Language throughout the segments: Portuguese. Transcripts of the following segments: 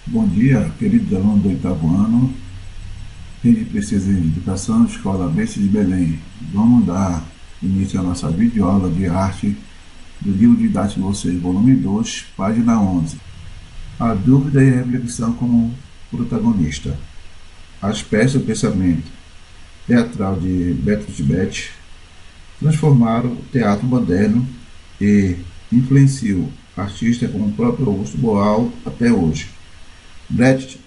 Bom dia, queridos alunos do oitavo ano, Rede Precisa de Educação, Escola Bessa de Belém. Vamos dar início à nossa videoaula de arte do livro didático de vocês, volume 2, página 11. A dúvida e a reflexão como protagonista. As peças do pensamento teatral de Bertolt Brecht transformaram o teatro moderno e influenciou artistas como o próprio Augusto Boal até hoje. Brecht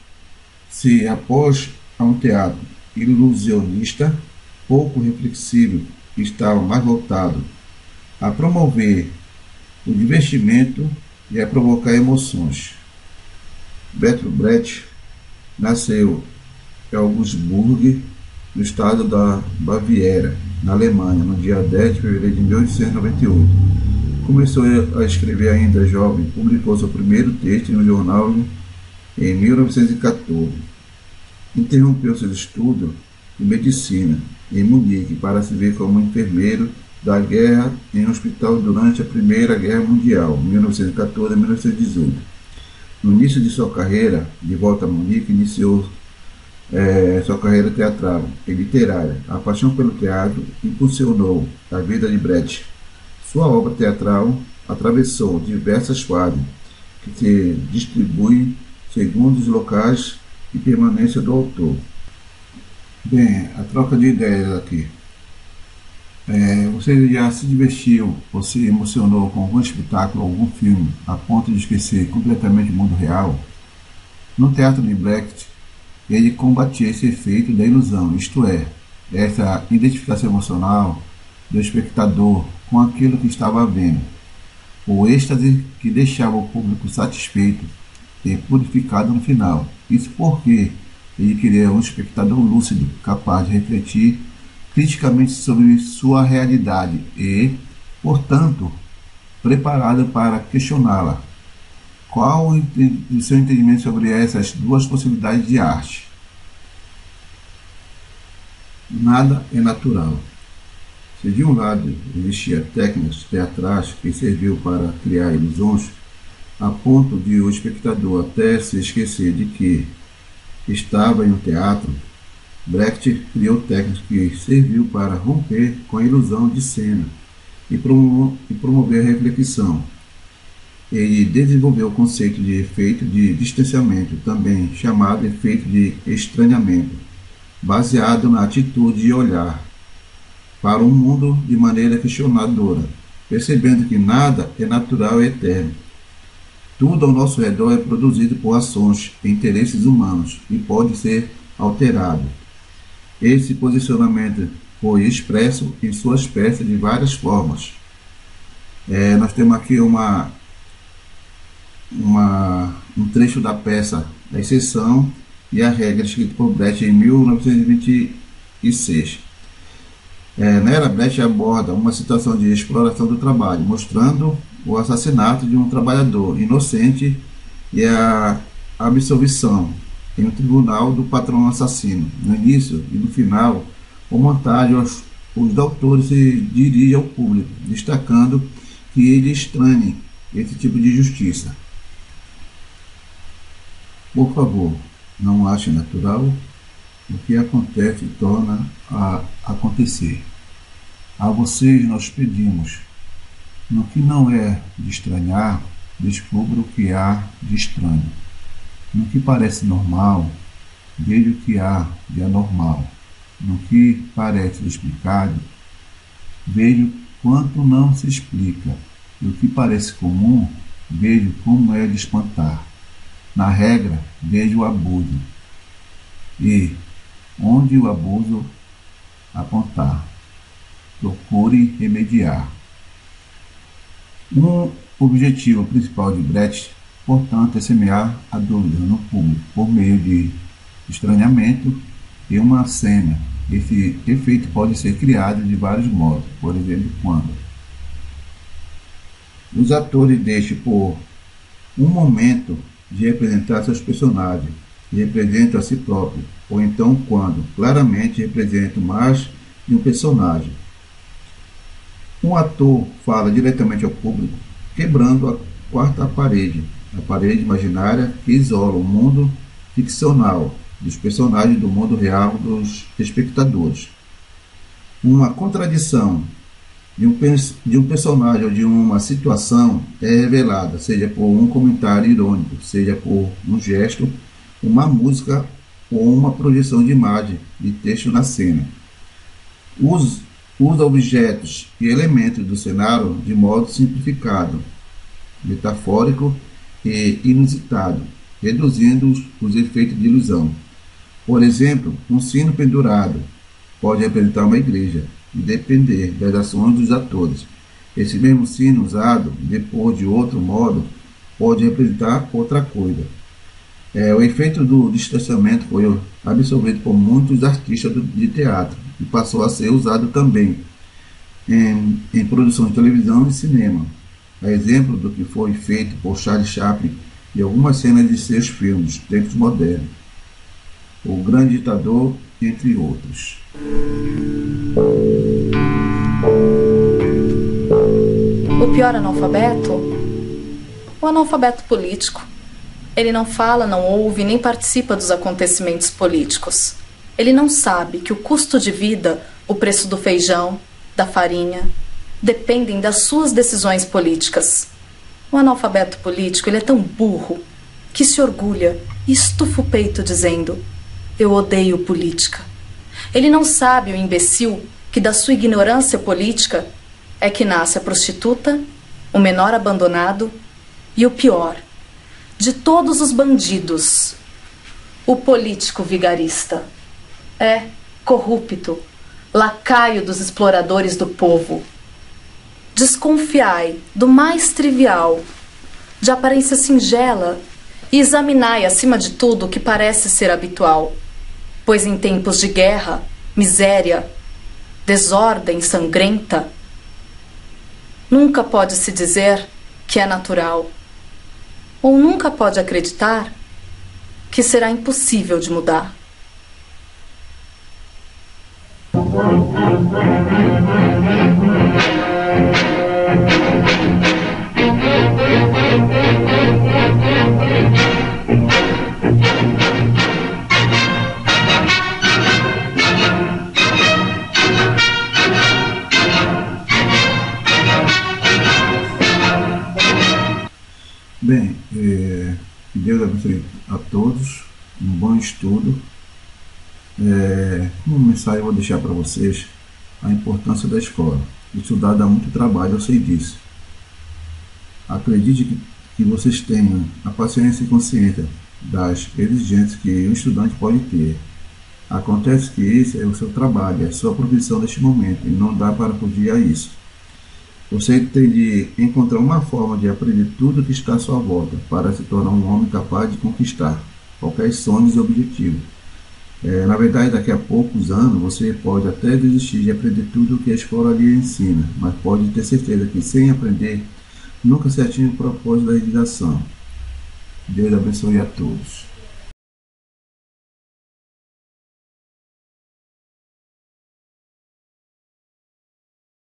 se após a um teatro ilusionista, pouco reflexivo, que estava mais voltado a promover o divertimento e a provocar emoções. Bertolt Brecht nasceu em Augsburg, no estado da Baviera, na Alemanha, no dia 10 de fevereiro de 1898. Começou a escrever ainda jovem, publicou seu primeiro texto em um jornal em 1914. Interrompeu seus estudos de medicina em Munique para se ver como enfermeiro da guerra em um hospital durante a Primeira Guerra Mundial, 1914 a 1918. No início de sua carreira, de volta a Munique, iniciou sua carreira teatral e literária. A paixão pelo teatro impulsionou a vida de Brecht. Sua obra teatral atravessou diversas fases, que se distribuem segundo os locais e permanência do autor. Bem, a troca de ideias aqui. Você já se divertiu ou se emocionou com algum espetáculo ou algum filme a ponto de esquecer completamente o mundo real? No teatro de Brecht, ele combatia esse efeito da ilusão, isto é, essa identificação emocional do espectador com aquilo que estava vendo, o êxtase que deixava o público satisfeito e purificado no final. Isso porque ele queria um espectador lúcido, capaz de refletir criticamente sobre sua realidade e, portanto, preparado para questioná-la. Qual o seu entendimento sobre essas duas possibilidades de arte? Nada é natural. Se de um lado existia técnicas teatrais que serviu para criar ilusões, a ponto de o espectador até se esquecer de que estava em um teatro, Brecht criou técnicas que serviu para romper com a ilusão de cena e promover a reflexão. Ele desenvolveu o conceito de efeito de distanciamento, também chamado efeito de estranhamento, baseado na atitude de olhar para o mundo de maneira questionadora, percebendo que nada é natural e eterno. Tudo ao nosso redor é produzido por ações e interesses humanos e pode ser alterado. Esse posicionamento foi expresso em suas peças de várias formas. Nós temos aqui um trecho da peça A Exceção e a Regra, escrito por Brecht em 1926. Nela, Brecht aborda uma situação de exploração do trabalho, mostrando o assassinato de um trabalhador inocente e a absolvição em um tribunal do patrão assassino. No início e no final, o montagem, os autores se dirigem ao público, destacando que ele estranhe esse tipo de justiça. Por favor, não ache natural o que acontece e torna a acontecer. A vocês nós pedimos, no que não é de estranhar, descubra o que há de estranho. No que parece normal, veja o que há de anormal. No que parece explicado, veja quanto não se explica. E o que parece comum, veja como é de espantar. Na regra, veja o abuso. E, onde o abuso apontar, procure remediar. Um objetivo principal de Brecht, portanto, é semear a dúvida no público por meio de estranhamento e uma cena. Esse efeito pode ser criado de vários modos, por exemplo, quando os atores deixam por um momento de representar seus personagens e representam a si próprio, ou então quando claramente representam mais de um personagem. Um ator fala diretamente ao público, quebrando a quarta parede, a parede imaginária que isola o mundo ficcional dos personagens do mundo real dos espectadores. Uma contradição de um personagem ou de uma situação é revelada, seja por um comentário irônico, seja por um gesto, uma música ou uma projeção de imagem e texto na cena. Usa objetos e elementos do cenário de modo simplificado, metafórico e inusitado, reduzindo os efeitos de ilusão. Por exemplo, um sino pendurado pode representar uma igreja e depender das ações dos atores. Esse mesmo sino usado, depois de outro modo, pode representar outra coisa. O efeito do distanciamento foi absorvido por muitos artistas de teatro e passou a ser usado também em produção de televisão e cinema. A exemplo do que foi feito por Charlie Chaplin e algumas cenas de seus filmes, tempos modernos, O Grande Ditador, entre outros. O pior analfabeto? O analfabeto político. Ele não fala, não ouve, nem participa dos acontecimentos políticos. Ele não sabe que o custo de vida, o preço do feijão, da farinha, dependem das suas decisões políticas. O analfabeto político, ele é tão burro que se orgulha e estufa o peito dizendo: eu odeio política. Ele não sabe, o imbecil, que da sua ignorância política é que nasce a prostituta, o menor abandonado e o pior de todos os bandidos, o político vigarista. É corrupto, lacaio dos exploradores do povo. Desconfiai do mais trivial, de aparência singela, e examinai, acima de tudo, o que parece ser habitual, pois em tempos de guerra, miséria, desordem sangrenta, nunca pode se dizer que é natural, ou nunca pode acreditar que será impossível de mudar. Bem, que Deus abençoe a todos, um bom estudo. Uma mensagem eu vou deixar para vocês a importância da escola. Estudar dá muito trabalho, eu sei disso. Acredite que vocês tenham a paciência e consciência das exigências que um estudante pode ter. Acontece que esse é o seu trabalho, é a sua profissão neste momento, e não dá para fugir a isso. Você tem de encontrar uma forma de aprender tudo que está à sua volta para se tornar um homem capaz de conquistar qualquer sonho e objetivo. Na verdade, daqui a poucos anos, você pode até desistir de aprender tudo o que a escola lhe ensina, mas pode ter certeza que sem aprender, nunca se atinge o propósito da realização. Deus abençoe a todos.